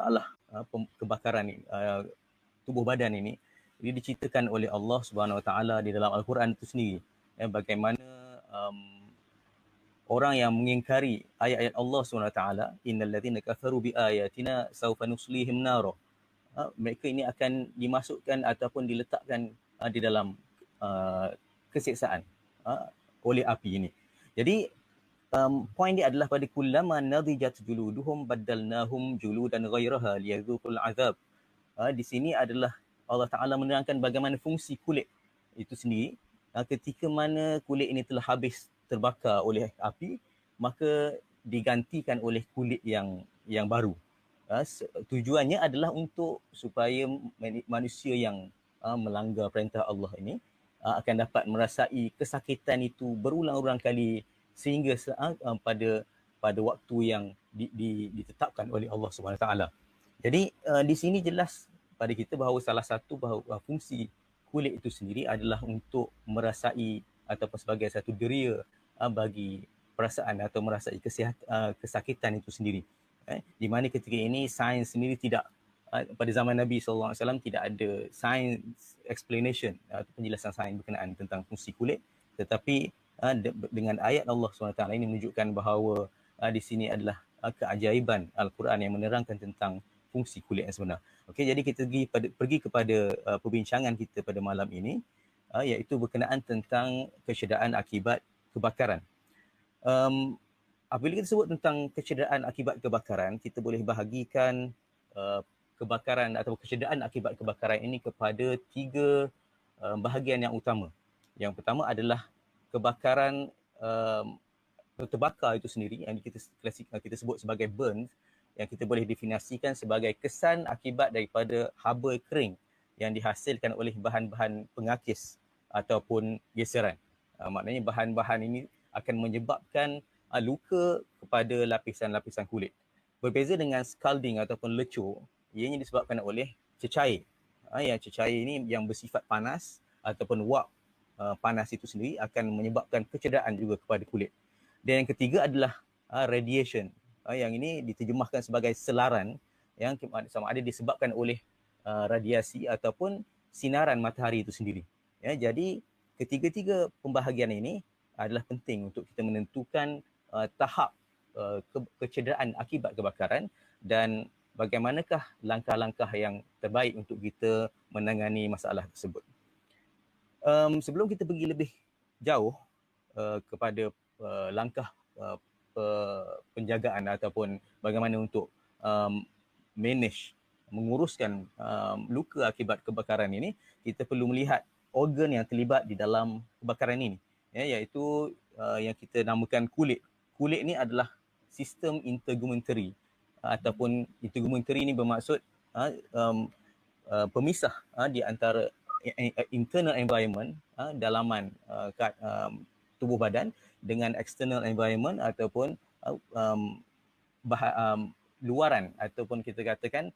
masalah kebakaran ini, tubuh badan ini, dia diceritakan oleh Allah Subhanahu Wa Taala di dalam Al-Quran itu sendiri. Bagaimana orang yang mengingkari ayat-ayat Allah Subhanahu Wa Taala, innal ladzina kafaru bi ayatina sawfa nuslihim nara. Mereka ini akan dimasukkan ataupun diletakkan di dalam kesiksaan oleh api ini. Jadi poin dia adalah pada kullama nadijat juluduhum baddalnahum juludan ghairaha liyadhuqul azab. Di sini adalah Allah Ta'ala menerangkan bagaimana fungsi kulit itu sendiri. Ketika mana kulit ini telah habis terbakar oleh api, maka digantikan oleh kulit yang baru. Tujuannya adalah untuk supaya manusia yang melanggar perintah Allah ini akan dapat merasai kesakitan itu berulang-ulang kali sehingga pada waktu yang ditetapkan oleh Allah Subhanahu Wa Taala. Jadi di sini jelas pada kita bahawa salah satu fungsi kulit itu sendiri adalah untuk merasai ataupun sebagai satu deria bagi perasaan atau merasai kesakitan itu sendiri. Di mana ketika ini sains sendiri tidak, pada zaman Nabi SAW tidak ada science explanation atau penjelasan sains berkenaan tentang fungsi kulit, tetapi dengan ayat Allah SWT ini menunjukkan bahawa di sini adalah keajaiban Al-Quran yang menerangkan tentang fungsi kulit yang sebenar. Okey, jadi kita pergi kepada perbincangan kita pada malam ini, iaitu berkenaan tentang kecederaan akibat kebakaran. Apabila kita sebut tentang kecederaan akibat kebakaran, kita boleh bahagikan kebakaran atau kecederaan akibat kebakaran ini kepada 3 bahagian yang utama. Yang pertama adalah kebakaran terbakar itu sendiri, yang kita sebut sebagai burn, yang kita boleh definisikan sebagai kesan akibat daripada haba kering yang dihasilkan oleh bahan-bahan pengakis ataupun geseran. Maknanya bahan-bahan ini akan menyebabkan luka kepada lapisan-lapisan kulit. Berbeza dengan scalding ataupun lecur, ianya disebabkan oleh cecair. Yang cecair ini yang bersifat panas ataupun wap panas itu sendiri akan menyebabkan kecederaan juga kepada kulit. Dan yang ketiga adalah radiation. Yang ini diterjemahkan sebagai selaran yang sama ada disebabkan oleh radiasi ataupun sinaran matahari itu sendiri. Jadi ketiga-tiga pembahagian ini adalah penting untuk kita menentukan tahap kecederaan akibat kebakaran dan bagaimanakah langkah-langkah yang terbaik untuk kita menangani masalah tersebut. Sebelum kita pergi lebih jauh kepada langkah penjagaan ataupun bagaimana untuk menguruskan luka akibat kebakaran ini, kita perlu melihat organ yang terlibat di dalam kebakaran ini, iaitu yang kita namakan kulit. Kulit ni adalah sistem intergumentary ataupun intergumentary ni bermaksud pemisah di antara internal environment, dalaman tubuh badan dengan external environment ataupun luaran ataupun kita katakan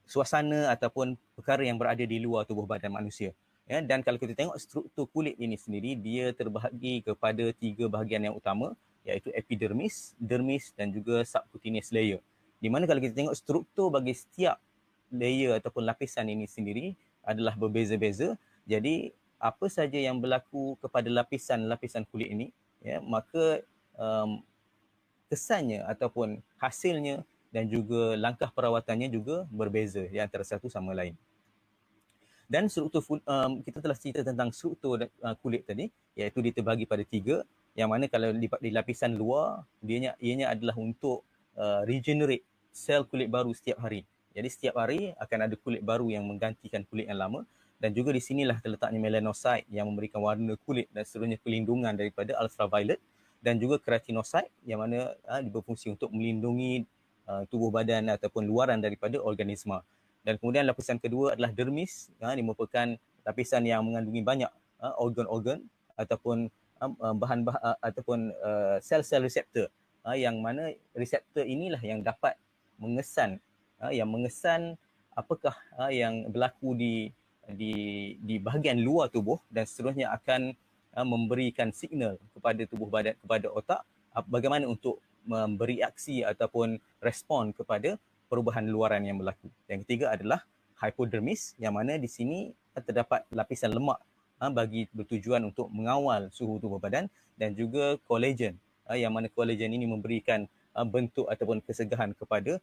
suasana ataupun perkara yang berada di luar tubuh badan manusia. Dan kalau kita tengok struktur kulit ini sendiri, dia terbahagi kepada 3 bahagian yang utama, iaitu epidermis, dermis dan juga subcutaneous layer. Di mana kalau kita tengok struktur bagi setiap layer ataupun lapisan ini sendiri adalah berbeza-beza. Jadi apa saja yang berlaku kepada lapisan-lapisan kulit ini, maka kesannya ataupun hasilnya dan juga langkah perawatannya juga berbeza di antara satu sama lain. Dan struktur kita telah cerita tentang struktur kulit tadi, iaitu dia terbahagi pada 3, yang mana kalau di lapisan luar, ianya adalah untuk regenerate sel kulit baru setiap hari. Jadi setiap hari akan ada kulit baru yang menggantikan kulit yang lama, dan juga di sinilah terletaknya melanocyte yang memberikan warna kulit dan seterusnya perlindungan daripada ultraviolet, dan juga keratinocyte yang mana berfungsi untuk melindungi tubuh badan ataupun luaran daripada organisma. Dan kemudian lapisan kedua adalah dermis, ini merupakan lapisan yang mengandungi banyak organ-organ ataupun ataupun sel-sel reseptor, yang mana reseptor inilah yang dapat mengesan apakah yang berlaku di bahagian luar tubuh, dan seterusnya akan memberikan signal kepada tubuh badan, kepada otak, bagaimana untuk bereaksi ataupun respon kepada perubahan luaran yang berlaku. Yang ketiga adalah hypodermis, yang mana di sini terdapat lapisan lemak bagi bertujuan untuk mengawal suhu tubuh badan, dan juga collagen, yang mana collagen ini memberikan bentuk ataupun kesegahan kepada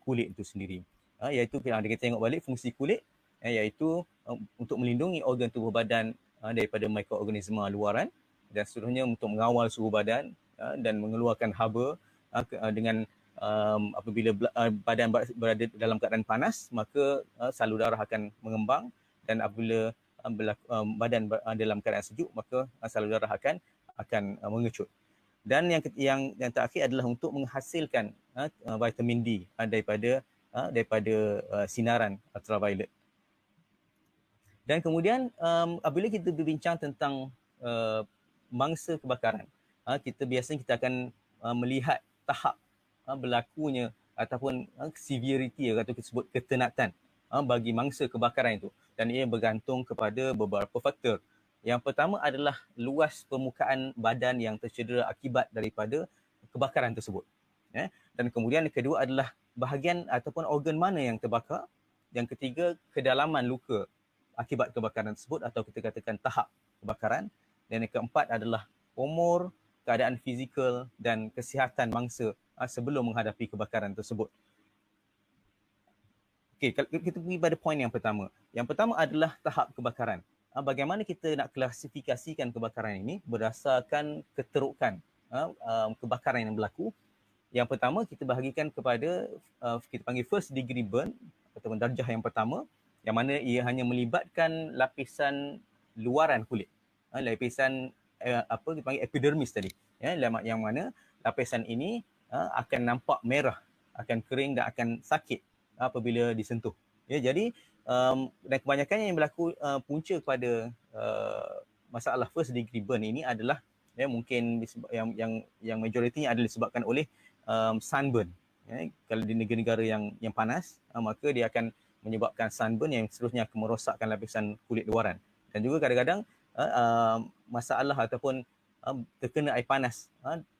kulit itu sendiri. Iaitu kalau kita tengok balik fungsi kulit, iaitu untuk melindungi organ tubuh badan daripada mikroorganisma luaran, dan seterusnya untuk mengawal suhu badan dan mengeluarkan haba dengan apabila badan berada dalam keadaan panas, maka salur darah akan mengembang, dan apabila badan dalam keadaan sejuk, maka salur darah akan mengecut. Dan yang terakhir adalah untuk menghasilkan vitamin D daripada sinaran ultraviolet. Dan kemudian apabila kita berbincang tentang mangsa kebakaran, kita akan melihat tahap berlakunya ataupun severity atau kita sebut ketenatan bagi mangsa kebakaran itu, dan ia bergantung kepada beberapa faktor. Yang pertama adalah luas permukaan badan yang tercedera akibat daripada kebakaran tersebut. Dan kemudian yang kedua adalah bahagian ataupun organ mana yang terbakar. Yang ketiga, kedalaman luka akibat kebakaran tersebut atau kita katakan tahap kebakaran. Dan yang keempat adalah umur, keadaan fizikal dan kesihatan mangsa sebelum menghadapi kebakaran tersebut. Okey, kita pergi pada poin yang pertama. Yang pertama adalah tahap kebakaran. Bagaimana kita nak klasifikasikan kebakaran ini berdasarkan keterukan kebakaran yang berlaku. Yang pertama kita bahagikan kepada kita panggil first degree burn ataupun darjah yang pertama, yang mana ia hanya melibatkan lapisan luaran kulit, lapisan kita panggil epidermis tadi, yang mana lapisan ini akan nampak merah, akan kering dan akan sakit apabila disentuh. Jadi dan kebanyakan yang berlaku punca kepada masalah first degree burn ini adalah mungkin yang majoritinya adalah disebabkan oleh sunburn. Kalau di negara-negara yang panas, maka dia akan menyebabkan sunburn yang seterusnya akan merosakkan lapisan kulit luaran. Dan juga kadang-kadang masalah ataupun terkena air panas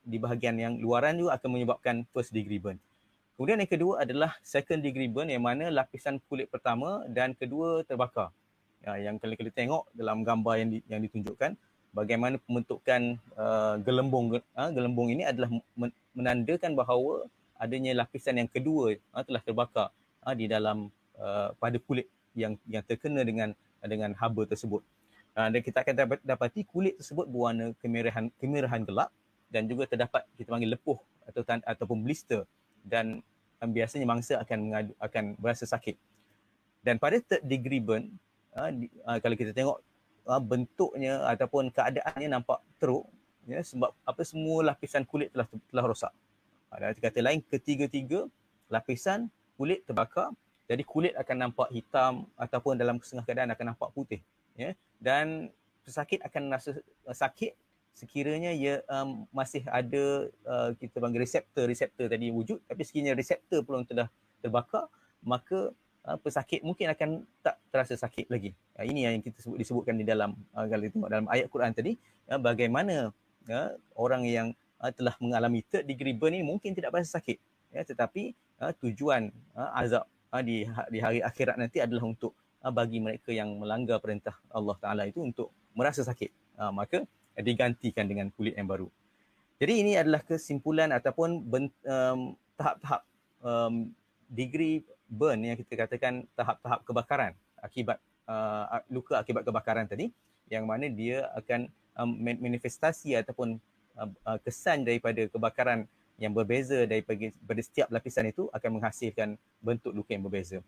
di bahagian yang luaran juga akan menyebabkan first degree burn. Kemudian yang kedua adalah second degree burn, yang mana lapisan kulit pertama dan kedua terbakar. Yang kalau kita tengok dalam gambar yang ditunjukkan, bagaimana pembentukan gelembung ini adalah menandakan bahawa adanya lapisan yang kedua telah terbakar di dalam pada kulit yang terkena dengan haba tersebut. Dan kita akan dapati kulit tersebut berwarna kemerahan gelap, dan juga terdapat kita panggil lepuh ataupun blister, dan biasanya mangsa akan berasa sakit. Dan pada third degree burn, kalau kita tengok bentuknya ataupun keadaannya nampak teruk, sebab semua lapisan kulit telah rosak. Dalam kata lain, ketiga-tiga lapisan kulit terbakar, jadi kulit akan nampak hitam ataupun dalam setengah keadaan akan nampak putih. Dan pesakit akan rasa sakit sekiranya ia masih ada kita panggil reseptor tadi wujud, tapi sekiranya reseptor pun telah terbakar, maka pesakit mungkin akan tak terasa sakit lagi. Ini yang kita disebutkan di dalam kalau tengok dalam ayat Quran tadi, bagaimana orang yang telah mengalami third degree burn ini mungkin tidak berasa sakit, tetapi tujuan azab di hari akhirat nanti adalah untuk bagi mereka yang melanggar perintah Allah Ta'ala itu untuk merasa sakit. Maka digantikan dengan kulit yang baru. Jadi ini adalah kesimpulan ataupun tahap-tahap degree burn yang kita katakan tahap-tahap kebakaran akibat luka akibat kebakaran tadi, yang mana dia akan manifestasi ataupun kesan daripada kebakaran yang berbeza daripada setiap lapisan itu akan menghasilkan bentuk luka yang berbeza.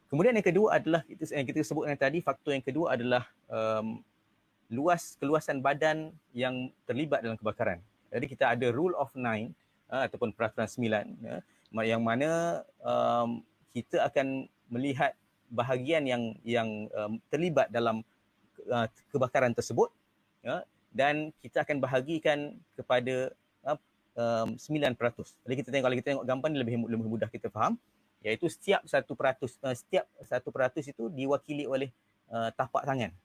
Kemudian yang kedua adalah yang kita sebutkan tadi, faktor yang kedua adalah keluasan badan yang terlibat dalam kebakaran. Jadi kita ada rule of 9 ataupun peraturan 9, yang mana kita akan melihat bahagian yang terlibat dalam kebakaran tersebut, dan kita akan bahagikan kepada 9%. Jadi kalau kita tengok gambar ni lebih mudah kita faham, iaitu setiap 1% itu diwakili oleh tapak tangan.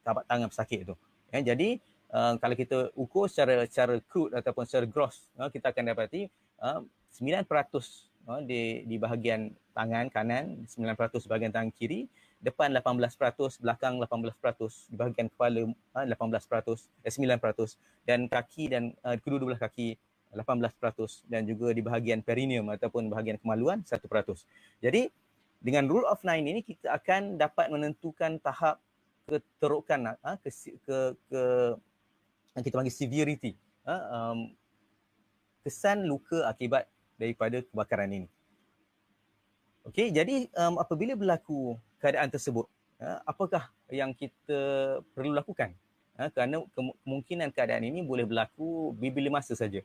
Tapak tangan pesakit itu. Jadi kalau kita ukur secara crude ataupun secara gross, kita akan dapati 9% di bahagian tangan kanan, 9% bahagian tangan kiri, depan 18%, belakang 18%, di bahagian kepala 18%, 9%, dan kaki dan kedua-dua belah kaki 18%, dan juga di bahagian perineum ataupun bahagian kemaluan 1%. Jadi dengan rule of 9 ini kita akan dapat menentukan tahap keterukan ke kita panggil severity, kesan luka akibat daripada kebakaran ini. Okey, jadi apabila berlaku keadaan tersebut, apakah yang kita perlu lakukan? Kerana kemungkinan keadaan ini boleh berlaku bila masa saja.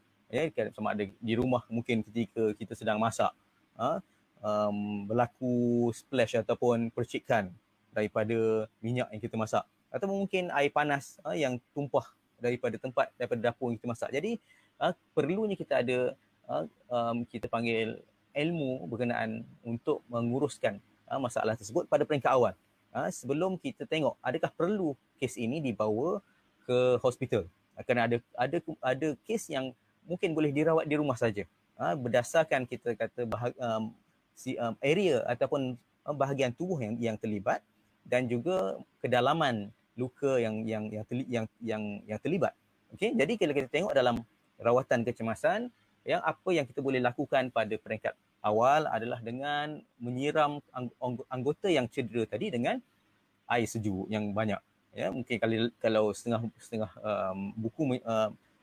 Sama ada di rumah, mungkin ketika kita sedang masak, berlaku splash ataupun percikan daripada minyak yang kita masak, atau mungkin air panas yang tumpah daripada dapur yang kita masak. Jadi perlunya kita ada kita panggil ilmu berkenaan untuk menguruskan masalah tersebut pada peringkat awal. Sebelum kita tengok adakah perlu kes ini dibawa ke hospital. Kerana ada kes yang mungkin boleh dirawat di rumah saja. Berdasarkan kita kata area ataupun bahagian tubuh yang terlibat, dan juga kedalaman luka yang terlibat. Okey, jadi kalau kita tengok dalam rawatan kecemasan, apa yang kita boleh lakukan pada peringkat awal adalah dengan menyiram anggota yang cedera tadi dengan air sejuk yang banyak. Mungkin kalau setengah buku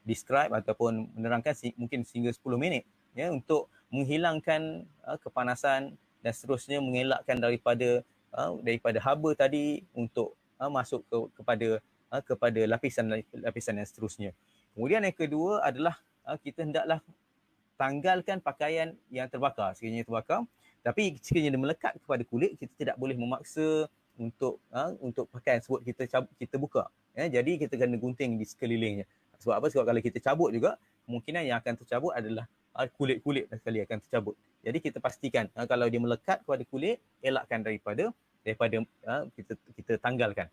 describe ataupun menerangkan mungkin sehingga 10 minit untuk menghilangkan kepanasan dan seterusnya, mengelakkan daripada haba tadi untuk masuk kepada lapisan yang seterusnya. Kemudian yang kedua adalah kita hendaklah tanggalkan pakaian yang terbakar sekiranya terbakar. Tapi sekiranya dia melekat kepada kulit, kita tidak boleh memaksa untuk pakaian tersebut kita buka. Jadi kita kena gunting di sekelilingnya. Sebab apa? Sebab kalau kita cabut juga, kemungkinan yang akan tercabut adalah kulit-kulit sekali akan tercabut. Jadi kita pastikan kalau dia melekat kepada kulit, elakkan daripada kita tanggalkan.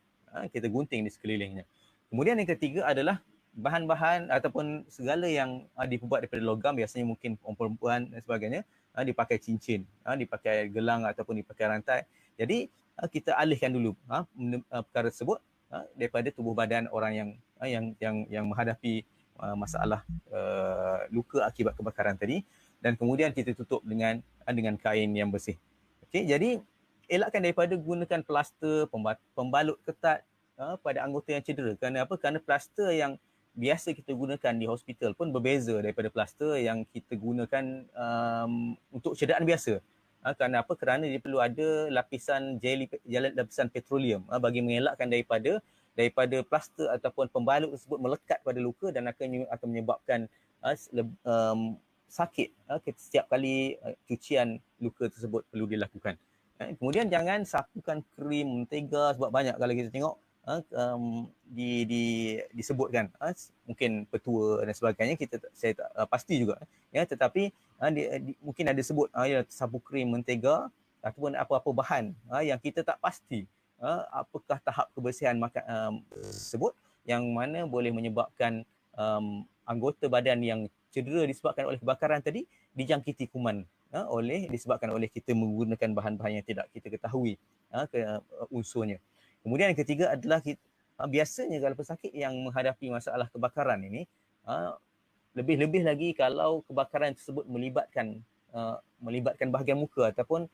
Kita gunting di sekelilingnya. Kemudian yang ketiga adalah bahan-bahan ataupun segala yang dibuat daripada logam, biasanya mungkin perempuan dan sebagainya, dipakai cincin, dipakai gelang ataupun dipakai rantai. Jadi kita alihkan dulu perkara tersebut daripada tubuh badan orang yang menghadapi masalah luka akibat kebakaran tadi, dan kemudian kita tutup dengan kain yang bersih. Okey, jadi elakkan daripada gunakan plaster, pembalut ketat pada anggota yang cedera. Kerana apa? Kerana plaster yang biasa kita gunakan di hospital pun berbeza daripada plaster yang kita gunakan untuk cederaan biasa. Kerana apa? Kerana dia perlu ada lapisan lapisan petroleum bagi mengelakkan daripada plaster ataupun pembalut tersebut melekat pada luka dan akan menyebabkan sakit setiap kali cucian luka tersebut perlu dilakukan. Kemudian jangan sapukan krim mentega, sebab banyak kalau kita tengok disebutkan mungkin petua dan sebagainya, saya tak pasti juga tetapi mungkin ada sebut sapu krim mentega ataupun apa-apa bahan yang kita tak pasti apakah tahap kebersihan tersebut, yang mana boleh menyebabkan anggota badan yang cedera disebabkan oleh kebakaran tadi dijangkiti kuman disebabkan oleh kita menggunakan bahan-bahan yang tidak kita ketahui unsurnya. Kemudian yang ketiga adalah biasanya kalau pesakit yang menghadapi masalah kebakaran ini, lebih-lebih lagi kalau kebakaran tersebut melibatkan bahagian muka ataupun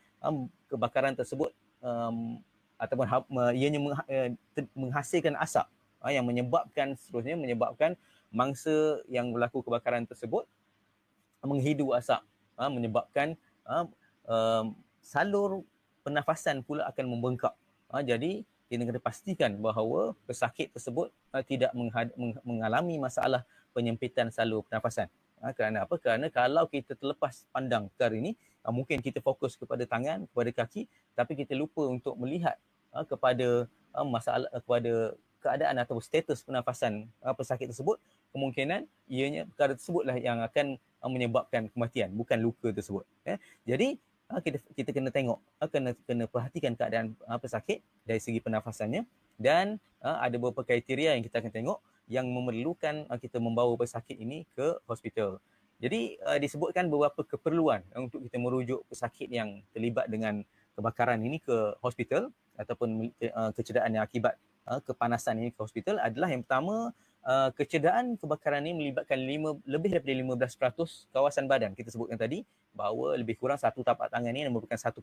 kebakaran tersebut ataupun ianya menghasilkan asap yang menyebabkan mangsa yang berlaku kebakaran tersebut menghidu asap, menyebabkan salur pernafasan pula akan membengkak. Jadi kita kena pastikan bahawa pesakit tersebut tidak mengalami masalah penyempitan salur pernafasan. Kerana apa? Kerana kalau kita terlepas pandang perkara ini, mungkin kita fokus kepada tangan, kepada kaki, tapi kita lupa untuk melihat kepada kepada keadaan atau status pernafasan pesakit tersebut, kemungkinan ianya perkara tersebutlah yang akan menyebabkan kematian, bukan luka tersebut. Jadi kita kena tengok, kena perhatikan keadaan pesakit dari segi pernafasannya, dan ada beberapa kriteria yang kita akan tengok. yang memerlukan kita membawa pesakit ini ke hospital. Jadi disebutkan beberapa keperluan untuk kita merujuk pesakit yang terlibat dengan kebakaran ini ke hospital ataupun kecederaan yang akibat kepanasan ini ke hospital adalah yang pertama, kecederaan kebakaran ini melibatkan lebih daripada 15% kawasan badan. Kita sebutkan tadi bahawa lebih kurang satu tapak tangan ini merupakan 1%.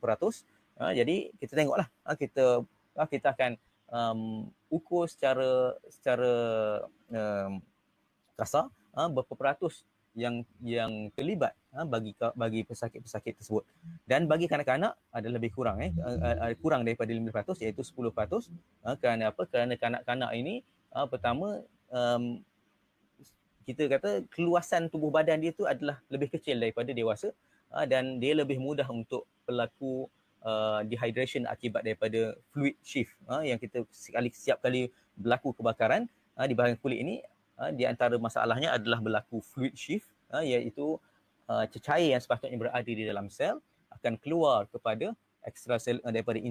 Jadi kita tengoklah, kita akan ukur secara kasar berapa peratus yang terlibat bagi pesakit-pesakit tersebut. Dan bagi kanak-kanak ada lebih kurang kurang daripada 5%, iaitu 10%. Kerana apa? Kerana kanak-kanak ini pertama kita kata keluasan tubuh badan dia tu adalah lebih kecil daripada dewasa, dan dia lebih mudah untuk berlaku dehydration akibat daripada fluid shift yang kita setiap kali berlaku kebakaran di bahagian kulit ini. Di antara masalahnya adalah berlaku fluid shift, iaitu cecair yang sepatutnya berada di dalam sel akan keluar kepada daripada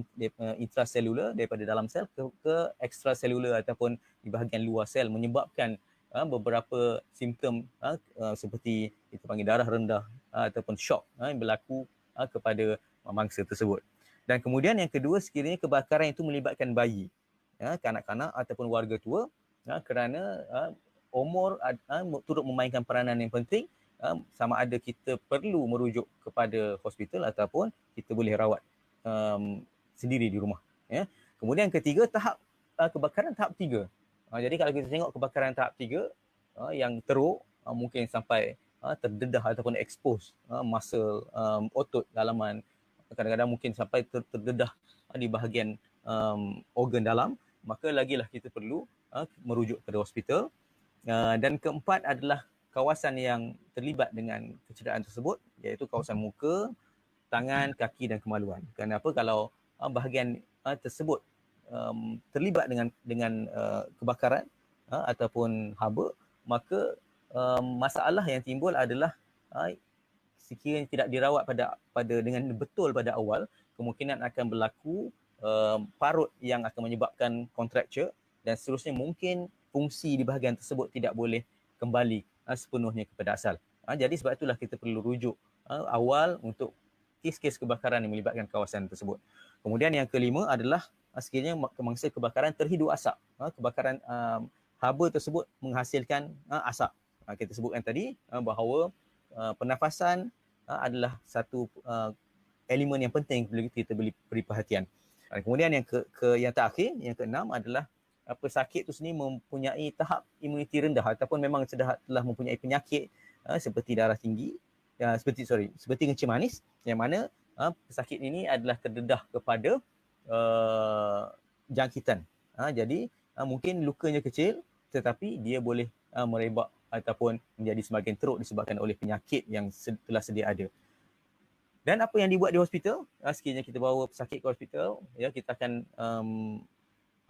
intraselular, daripada dalam sel ke ekstraselular ataupun di bahagian luar sel, menyebabkan beberapa simptom seperti kita panggil darah rendah ataupun shock yang berlaku kepada mangsa tersebut. Dan kemudian yang kedua, sekiranya kebakaran itu melibatkan bayi, kanak-kanak ataupun warga tua, kerana umur turut memainkan peranan yang penting, sama ada kita perlu merujuk kepada hospital ataupun kita boleh rawat sendiri di rumah. Kemudian yang ketiga, tahap kebakaran tahap 3. Jadi kalau kita tengok kebakaran tahap 3 yang teruk, mungkin sampai terdedah ataupun expose muscle, otot dalaman, kadang-kadang mungkin sampai terdedah di bahagian organ dalam, maka lagilah kita perlu merujuk kepada hospital. Dan keempat adalah kawasan yang terlibat dengan kecederaan tersebut, iaitu kawasan muka, tangan, kaki dan kemaluan. Kenapa? Kalau bahagian tersebut terlibat dengan kebakaran ataupun haba, maka masalah yang timbul adalah sekiranya tidak dirawat dengan betul pada awal, kemungkinan akan berlaku parut yang akan menyebabkan contracture, dan seterusnya mungkin fungsi di bahagian tersebut tidak boleh kembali sepenuhnya kepada asal. Jadi sebab itulah kita perlu rujuk awal untuk kes-kes kebakaran yang melibatkan kawasan tersebut. Kemudian yang kelima adalah sekiranya mangsa kebakaran terhidu asap. Kebakaran haba tersebut menghasilkan asap. Kita sebutkan tadi bahawa pernafasan adalah satu elemen yang penting perlu kita beri perhatian. Kemudian yang terakhir, yang keenam adalah pesakit itu sendiri mempunyai tahap imuniti rendah ataupun memang telah mempunyai penyakit seperti darah tinggi, seperti kencing manis, yang mana pesakit ini adalah terdedah kepada jangkitan. Jadi mungkin lukanya kecil tetapi dia boleh merebak ataupun menjadi semakin teruk disebabkan oleh penyakit yang telah sedia ada. Dan apa yang dibuat di hospital, sekiranya kita bawa pesakit ke hospital,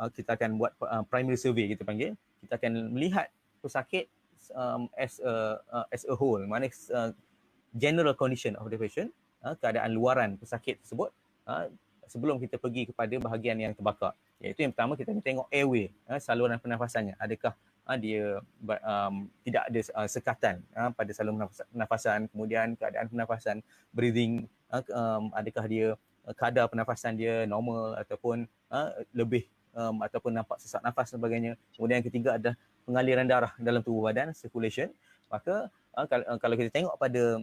kita akan buat primary survey, kita panggil. Kita akan melihat pesakit as a whole, mana general condition of the patient, keadaan luaran pesakit tersebut sebelum kita pergi kepada bahagian yang terbakar. Iaitu yang pertama, kita tengok airway, saluran pernafasannya. Adakah dia tidak ada sekatan pada saluran pernafasan, kemudian keadaan pernafasan, breathing, adakah dia kadar pernafasan dia normal ataupun lebih ataupun nampak sesak nafas dan sebagainya. Kemudian yang ketiga adalah pengaliran darah dalam tubuh badan, circulation. Maka kalau kita tengok pada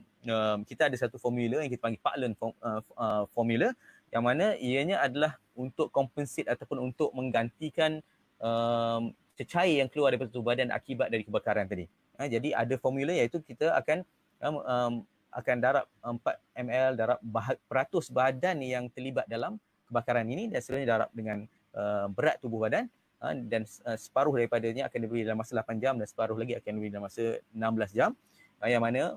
kita ada satu formula yang kita panggil Parkland formula, yang mana ianya adalah untuk compensate ataupun untuk menggantikan cecair yang keluar daripada tubuh badan akibat dari kebakaran tadi. Jadi ada formula, iaitu kita akan darab 4 ml darab peratus badan yang terlibat dalam kebakaran ini, dan seterusnya darab dengan berat tubuh badan, dan separuh daripadanya akan diberi dalam masa 8 jam dan separuh lagi akan diberi dalam masa 16 jam, yang mana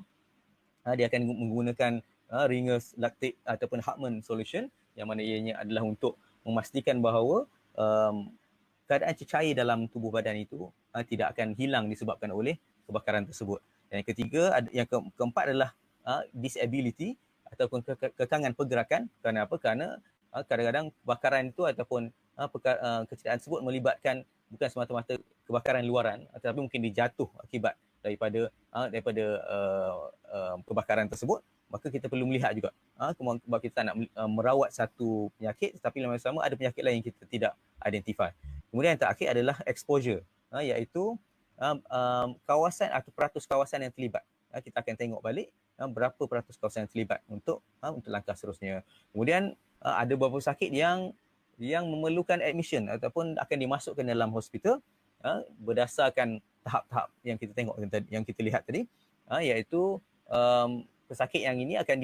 dia akan menggunakan Ringer's lactate ataupun Hartmann solution, yang mana ianya adalah untuk memastikan bahawa keadaan cecair dalam tubuh badan itu tidak akan hilang disebabkan oleh kebakaran tersebut. Dan yang ketiga, yang keempat adalah disability ataupun kekangan pergerakan. Kerana apa? Kerana kadang-kadang kebakaran itu ataupun kecederaan tersebut melibatkan bukan semata-mata kebakaran luaran, tetapi mungkin dia jatuh akibat daripada kebakaran tersebut, maka kita perlu melihat juga sebab kita nak merawat satu penyakit, tetapi lama sama ada penyakit lain yang kita tidak identify. Kemudian yang terakhir adalah exposure, iaitu kawasan atau peratus kawasan yang terlibat. Kita akan tengok balik berapa peratus kawasan yang terlibat untuk langkah seterusnya. Kemudian ada beberapa sakit yang memerlukan admission ataupun akan dimasukkan dalam hospital berdasarkan tahap-tahap yang kita tengok yang kita lihat tadi, iaitu pesakit yang ini akan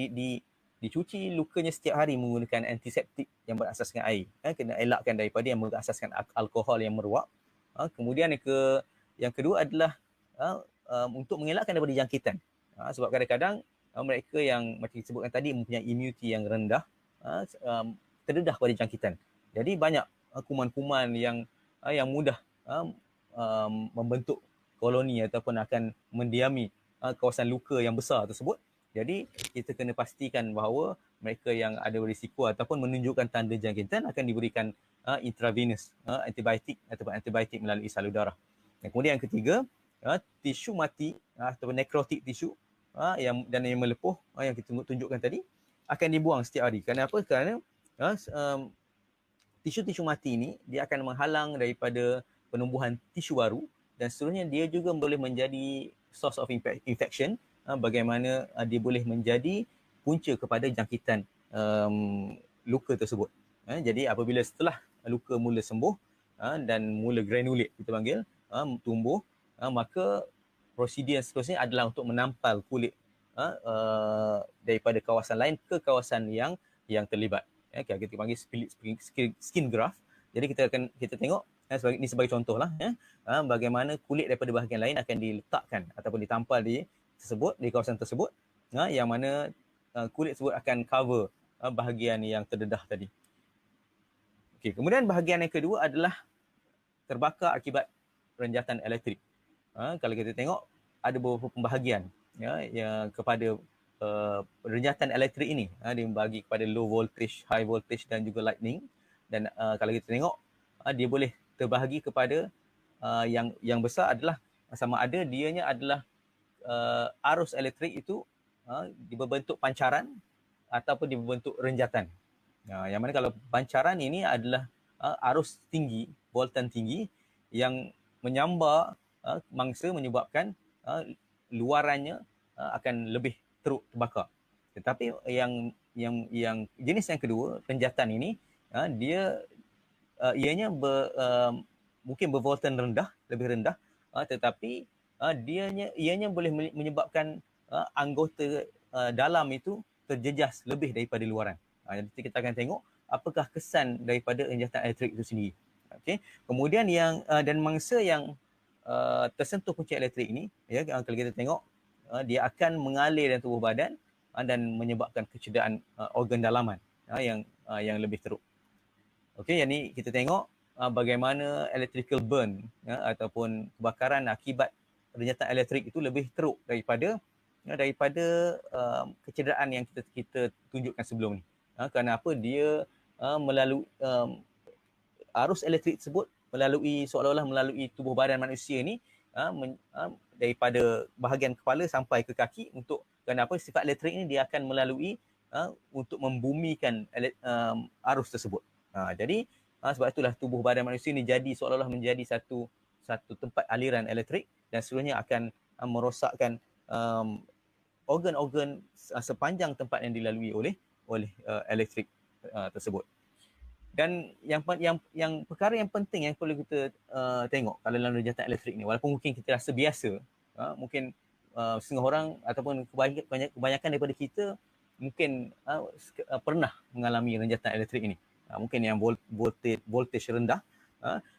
dicuci lukanya setiap hari menggunakan antiseptik yang berasaskan air. Kena elakkan daripada yang berasaskan alkohol yang meruap. Kemudian yang kedua adalah untuk mengelakkan daripada jangkitan. Sebab kadang-kadang mereka yang macam disebutkan tadi mempunyai immunity yang rendah, terdedah pada jangkitan. Jadi banyak kuman-kuman yang mudah membentuk koloni ataupun akan mendiami kawasan luka yang besar tersebut. Jadi kita kena pastikan bahawa mereka yang ada berisiko ataupun menunjukkan tanda jangkitan akan diberikan intravenous antibiotik ataupun antibiotik melalui salur darah. Dan kemudian yang ketiga, tisu mati ataupun necrotic tisu yang melepuh yang kita tunjukkan tadi akan dibuang setiap hari. Kenapa? Kerana tisu-tisu mati ini dia akan menghalang daripada penumbuhan tisu baru, dan seterusnya dia juga boleh menjadi source of infection, bagaimana dia boleh menjadi punca kepada jangkitan luka tersebut. Jadi apabila setelah luka mula sembuh dan mula granulate kita panggil, tumbuh, maka prosedur yang seterusnya adalah untuk menampal kulit daripada kawasan lain ke kawasan yang terlibat. Kita panggil skin graft. Jadi kita tengok ini sebagai contoh lah, bagaimana kulit daripada bahagian lain akan diletakkan ataupun ditampal di kawasan tersebut, yang mana kulit tersebut akan cover bahagian yang terdedah tadi. Okey, kemudian bahagian yang kedua adalah terbakar akibat renjatan elektrik. Kalau kita tengok ada beberapa pembahagian yang kepada renjatan elektrik ini, dia membagi kepada low voltage, high voltage dan juga lightning. Dan kalau kita tengok dia boleh terbahagi kepada yang besar adalah sama ada dianya adalah arus elektrik itu berbentuk pancaran ataupun berbentuk renjatan. Yang mana kalau pancaran ini adalah arus tinggi, voltan tinggi yang menyambar mangsa menyebabkan luarannya akan lebih teruk terbakar. Tetapi yang jenis yang kedua, renjatan ini, ianya mungkin bervoltan rendah, lebih rendah, tetapi ianya boleh menyebabkan anggota dalam itu terjejas lebih daripada luaran. Jadi kita akan tengok apakah kesan daripada renjatan elektrik itu sendiri. Okay. Kemudian dan mangsa yang tersentuh punca elektrik ini, kalau kita tengok dia akan mengalir dalam tubuh badan dan menyebabkan kecederaan organ dalaman yang lebih teruk. Okey, yang ni kita tengok bagaimana electrical burn ataupun kebakaran akibat renjatan elektrik itu lebih teruk daripada kecederaan yang kita tunjukkan sebelum ni. Kerana apa? Dia melalui arus elektrik tersebut seolah-olah melalui tubuh badan manusia ni, daripada bahagian kepala sampai ke kaki. Kenapa? Sifat elektrik ni dia akan melalui untuk membumikan arus tersebut. Jadi sebab itulah tubuh badan manusia ni jadi seolah-olah menjadi satu tempat aliran elektrik, dan seterusnya akan merosakkan organ-organ sepanjang tempat yang dilalui oleh elektrik tersebut. Dan yang perkara yang penting yang perlu kita tengok kalau dalam renjatan elektrik ni, walaupun mungkin kita rasa biasa, mungkin setengah orang ataupun kebanyakan daripada kita mungkin pernah mengalami renjatan elektrik ini. Mungkin yang voltage rendah,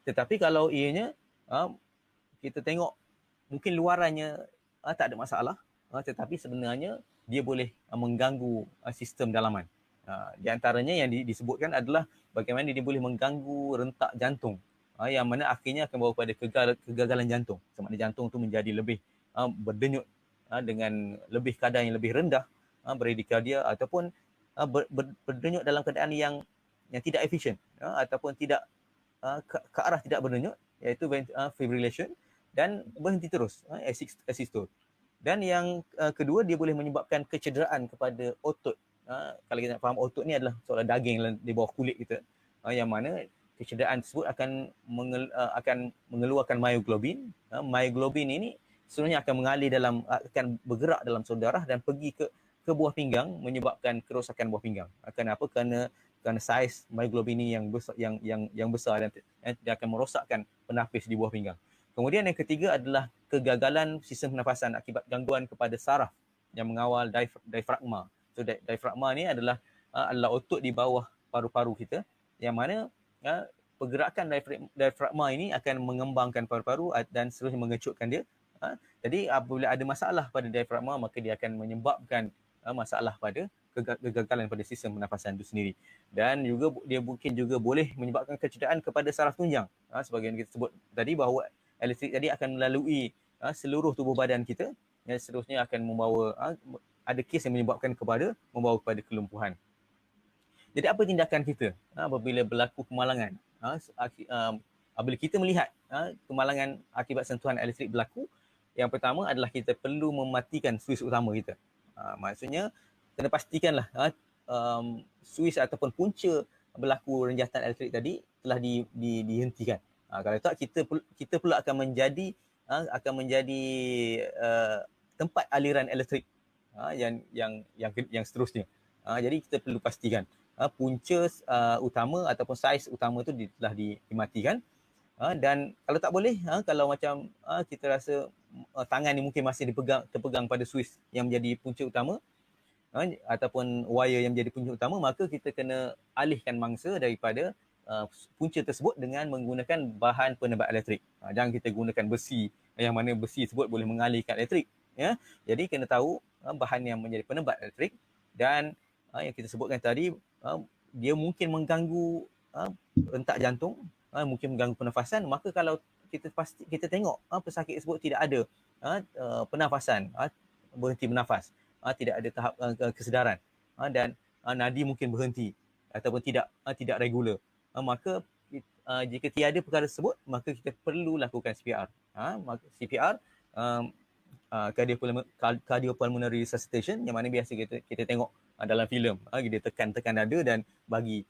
tetapi kalau ianya kita tengok mungkin luarannya tak ada masalah, tetapi sebenarnya dia boleh mengganggu sistem dalaman. Di antaranya yang disebutkan adalah bagaimana dia boleh mengganggu rentak jantung, yang mana akhirnya akan bawa pada kegagalan jantung. Sebab jantung tu menjadi lebih berdenyut dengan lebih kadar yang lebih rendah, bradycardia, ataupun berdenyut dalam keadaan yang tidak efisien, ataupun tidak ke arah tidak berdenyut, iaitu fibrillation dan berhenti terus, asystole. Dan yang kedua, dia boleh menyebabkan kecederaan kepada otot. Kalau kita nak faham, otot ni adalah seolah daging di bawah kulit kita, yang mana kecederaan tersebut akan mengeluarkan myoglobin. Myoglobin ini sebenarnya akan bergerak dalam saluran darah dan pergi ke buah pinggang, menyebabkan kerosakan buah pinggang. Kenapa? Kerana saiz myoglobin ini yang besar dan dia akan merosakkan penapis di buah pinggang. Kemudian yang ketiga adalah kegagalan sistem pernafasan akibat gangguan kepada saraf yang mengawal diafragma. So diafragma ni adalah otot di bawah paru-paru kita, yang mana pergerakan diafragma ini akan mengembangkan paru-paru dan seterusnya mengecutkan dia. Jadi apabila ada masalah pada diafragma, maka dia akan menyebabkan masalah pada kegagalan pada sistem pernafasan itu sendiri. Dan juga dia mungkin juga boleh menyebabkan kecederaan kepada saraf tunjang. Sebagaimana kita sebut tadi bahawa elektrik tadi akan melalui seluruh tubuh badan kita, dan seterusnya akan ada kes yang membawa kepada kelumpuhan. Jadi apa tindakan kita apabila berlaku kemalangan? Apabila kita melihat kemalangan akibat sentuhan elektrik berlaku, yang pertama adalah kita perlu mematikan suis utama kita. Maksudnya kena pastikanlah suis ataupun punca berlaku renjatan elektrik tadi telah dihentikan. Kalau tak, kita pula akan menjadi tempat aliran elektrik yang seterusnya. Jadi kita perlu pastikan punca utama ataupun saiz utama tu telah dimatikan. Dan kalau tak boleh, kalau macam kita rasa tangan ni mungkin masih terpegang pada suis yang menjadi punca utama, ataupun wire yang menjadi punca utama, maka kita kena alihkan mangsa daripada punca tersebut dengan menggunakan bahan penebat elektrik. Jangan kita gunakan besi, yang mana besi tersebut boleh mengalihkan elektrik. Jadi kena tahu bahan yang menjadi penebat elektrik. Dan yang kita sebutkan tadi, dia mungkin mengganggu rentak jantung, mungkin mengganggu pernafasan. Maka kalau kita tengok pesakit tersebut tidak ada pernafasan, berhenti bernafas, tidak ada tahap kesedaran, dan nadi mungkin berhenti ataupun tidak regular, maka jika tiada perkara tersebut, maka kita perlu lakukan CPR. Maka CPR, cardiopulmonary resuscitation, yang mana biasa kita tengok dalam filem, dia tekan dada dan bagi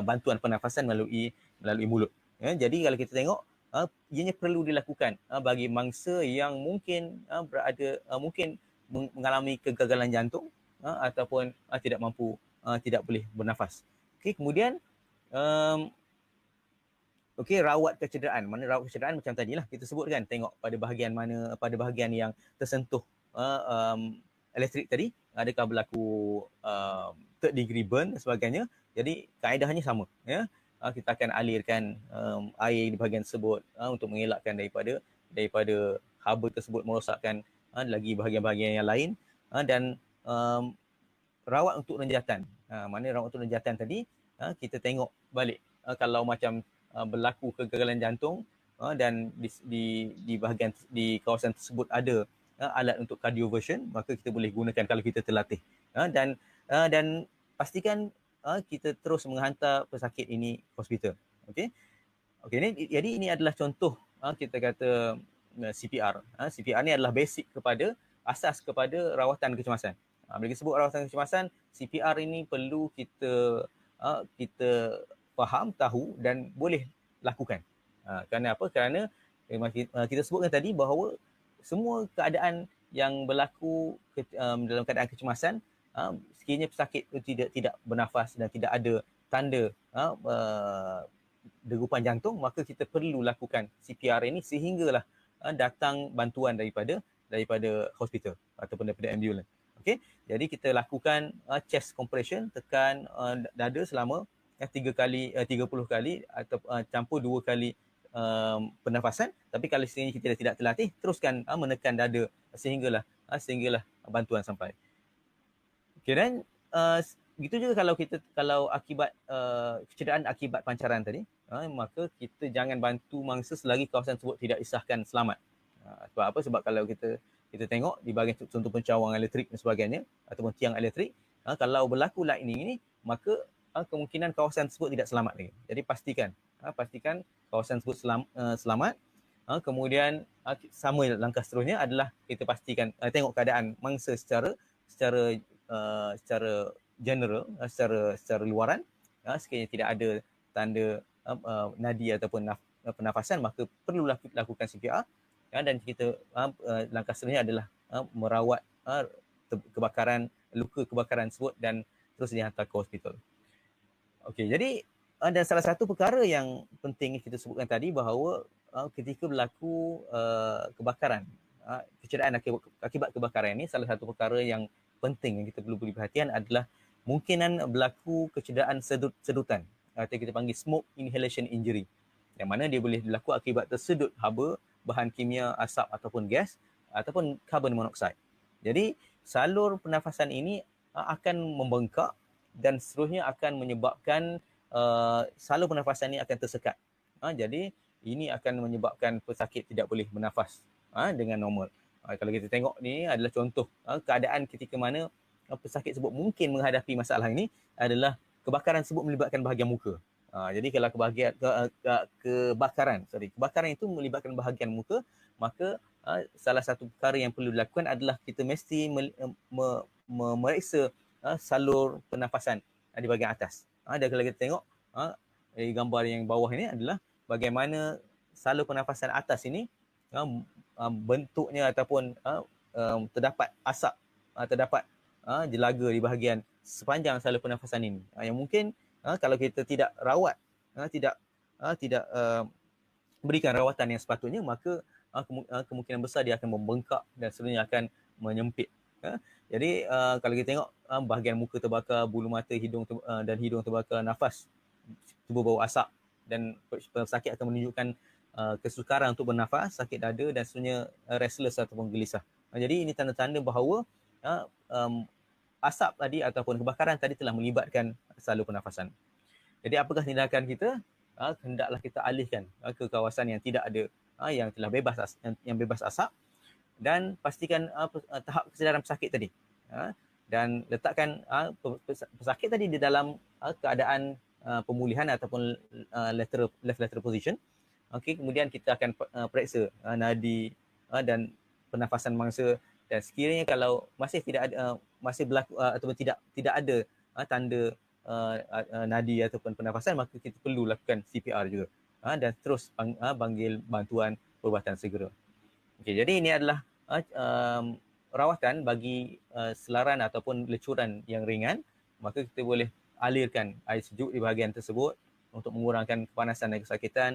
bantuan pernafasan melalui mulut. Jadi kalau kita tengok, ianya perlu dilakukan bagi mangsa yang mungkin mungkin mengalami kegagalan jantung, ataupun tidak boleh bernafas. Kemudian rawat kecederaan. Mana rawat kecederaan macam tadilah kita sebutkan, tengok pada bahagian yang tersentuh elektrik tadi, adakah berlaku third degree burn dan sebagainya. Jadi kaedahnya sama, kita akan alirkan air di bahagian tersebut untuk mengelakkan daripada haba tersebut merosakkan lagi bahagian-bahagian yang lain. Dan rawat untuk renjatan. Mana rawat untuk renjatan tadi, kita tengok balik kalau macam berlaku kegagalan jantung, dan di bahagian di kawasan tersebut ada alat untuk cardioversion, maka kita boleh gunakan kalau kita terlatih. Dan pastikan kita terus menghantar pesakit ini ke hospital. Jadi ini adalah contoh kita kata CPR. CPR ni adalah basic asas kepada rawatan kecemasan. Bila kita sebut rawatan kecemasan, CPR ini perlu kita faham, tahu dan boleh lakukan. Kerana apa? Kerana kita sebutkan tadi bahawa semua keadaan yang berlaku dalam keadaan kecemasan, sekiranya pesakit itu tidak bernafas dan tidak ada tanda degupan jantung, maka kita perlu lakukan CPR ini sehinggalah datang bantuan daripada hospital ataupun daripada ambulans. Jadi kita lakukan chest compression, tekan dada selama 30 kali atau campur 2 kali pernafasan. Tapi kalau sekiranya kita tidak terlatih, teruskan menekan dada sehinggalah bantuan sampai. Dan begitu juga kalau akibat kecederaan akibat pancaran tadi, maka kita jangan bantu mangsa selagi kawasan tersebut tidak disahkan selamat. Sebab apa? Sebab kalau kita tengok di bahagian contoh pencawang elektrik dan sebagainya ataupun tiang elektrik, kalau berlaku lightning ini, maka kemungkinan kawasan tersebut tidak selamat lagi. Jadi pastikan pastikan kawasan tersebut selamat. Kemudian sama langkah seterusnya adalah kita pastikan tengok keadaan mangsa secara general, secara luaran. Sekiranya tidak ada tanda nadi ataupun pernafasan, maka perlu lakukan CPR. Dan kita langkah seterusnya adalah merawat luka kebakaran tersebut dan terus dihantar ke hospital. Okey, jadi dan salah satu perkara yang penting kita sebutkan tadi bahawa ketika berlaku kebakaran, kecederaan akibat kebakaran ini, salah satu perkara yang penting yang kita perlu beri perhatian adalah mungkinan berlaku kecederaan sedutan atau kita panggil smoke inhalation injury, yang mana dia boleh berlaku akibat tersedut haba, bahan kimia, asap ataupun gas ataupun carbon monoxide. Jadi salur pernafasan ini akan membengkak dan seterusnya akan menyebabkan salur pernafasan ini akan tersekat. Jadi ini akan menyebabkan pesakit tidak boleh bernafas dengan normal. Kalau kita tengok ni adalah contoh keadaan ketika mana pesakit tersebut mungkin menghadapi masalah ini adalah kebakaran tersebut melibatkan bahagian muka. Jadi kalau kebakaran itu melibatkan bahagian muka, maka salah satu perkara yang perlu dilakukan adalah kita mesti memeriksa salur pernafasan di bahagian atas. Dan kalau kita tengok di gambar yang bawah ini adalah bagaimana salur pernafasan atas ini bentuknya ataupun terdapat asap, terdapat jelaga di bahagian sepanjang salur pernafasan ini. Yang mungkin kalau kita tidak rawat, tidak berikan rawatan yang sepatutnya, maka kemungkinan besar dia akan membengkak dan seterusnya akan menyempit. Jadi kalau kita tengok bahagian muka terbakar, bulu mata, dan hidung terbakar, nafas, tubuh bau asap, dan pesakit akan menunjukkan kesukaran untuk bernafas, sakit dada dan seterusnya, restless ataupun gelisah. Jadi ini tanda-tanda bahawa asap tadi ataupun kebakaran tadi telah melibatkan salur pernafasan. Jadi apakah tindakan kita? Hendaklah kita alihkan ke kawasan yang tidak ada, yang telah bebas asap, dan pastikan tahap kesedaran pesakit tadi, dan letakkan pesakit tadi di dalam keadaan pemulihan ataupun left lateral position. Okey, kemudian kita akan periksa nadi dan pernafasan mangsa, dan sekiranya kalau masih tidak ada masih berlaku ataupun tidak ada tanda nadi ataupun pernafasan, maka kita perlu lakukan CPR juga, dan terus panggil bantuan perubatan segera. Okey, jadi ini adalah rawatan bagi selaran ataupun lecuran yang ringan. Maka kita boleh alirkan air sejuk di bahagian tersebut untuk mengurangkan kepanasan dan kesakitan.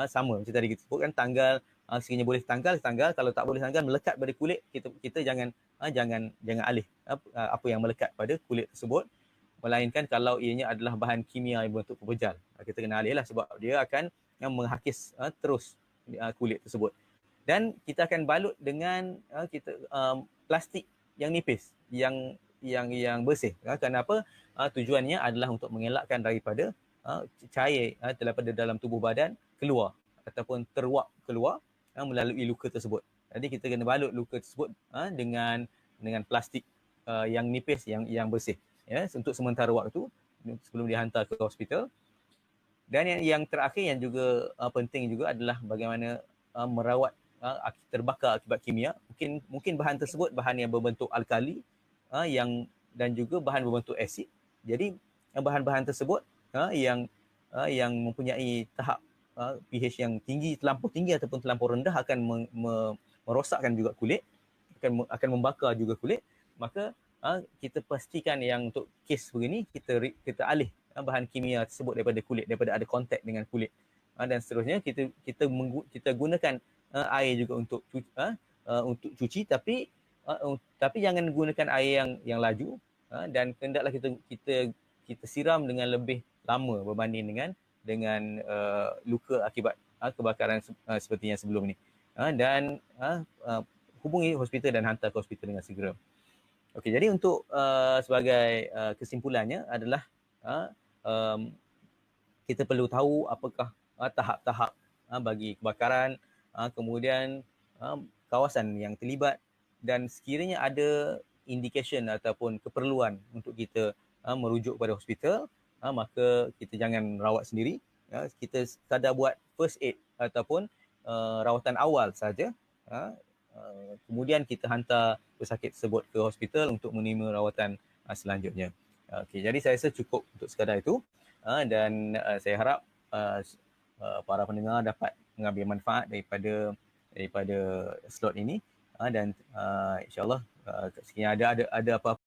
Sama macam tadi kita sebutkan, tanggal, sekiranya boleh tanggal, kalau tak boleh tanggal, melekat pada kulit, kita jangan alih apa yang melekat pada kulit tersebut, melainkan kalau ianya adalah bahan kimia yang berbentuk pepejal, kita kena alih lah, sebab dia akan menghakis terus kulit tersebut. Dan kita akan balut dengan plastik yang nipis, yang bersih. Kenapa? Tujuannya adalah untuk mengelakkan daripada cair daripada dalam tubuh badan keluar ataupun teruap keluar melalui luka tersebut. Jadi kita kena balut luka tersebut dengan plastik yang nipis, yang bersih, ya, untuk sementara waktu sebelum dihantar ke hospital. Dan yang terakhir yang juga penting juga adalah bagaimana merawat terbakar akibat kimia. Mungkin bahan tersebut bahan yang berbentuk alkali, dan juga bahan berbentuk asid. Jadi bahan-bahan tersebut yang mempunyai tahap pH yang tinggi, terlampau tinggi ataupun terlampau rendah akan merosakkan juga kulit, akan membakar juga kulit. Maka kita pastikan yang untuk kes begini kita alih bahan kimia tersebut daripada kulit, daripada ada kontak dengan kulit, dan seterusnya kita gunakan air juga untuk cuci, tapi jangan gunakan air yang laju, dan hendaklah kita siram dengan lebih lama berbanding dengan luka akibat kebakaran seperti yang sebelum ini, dan hubungi hospital dan hantar ke hospital dengan segera. Okey, jadi untuk sebagai kesimpulannya adalah kita perlu tahu apakah tahap-tahap bagi kebakaran, kemudian kawasan yang terlibat, dan sekiranya ada indication ataupun keperluan untuk kita merujuk pada hospital, maka kita jangan rawat sendiri, kita sekadar buat first aid ataupun rawatan awal saja. Kemudian kita hantar pesakit tersebut ke hospital untuk menerima rawatan selanjutnya. Okey, jadi saya rasa cukup untuk sekadar itu, dan saya harap para pendengar dapat mengambil manfaat daripada slot ini, dan insyaAllah sekiranya ada apa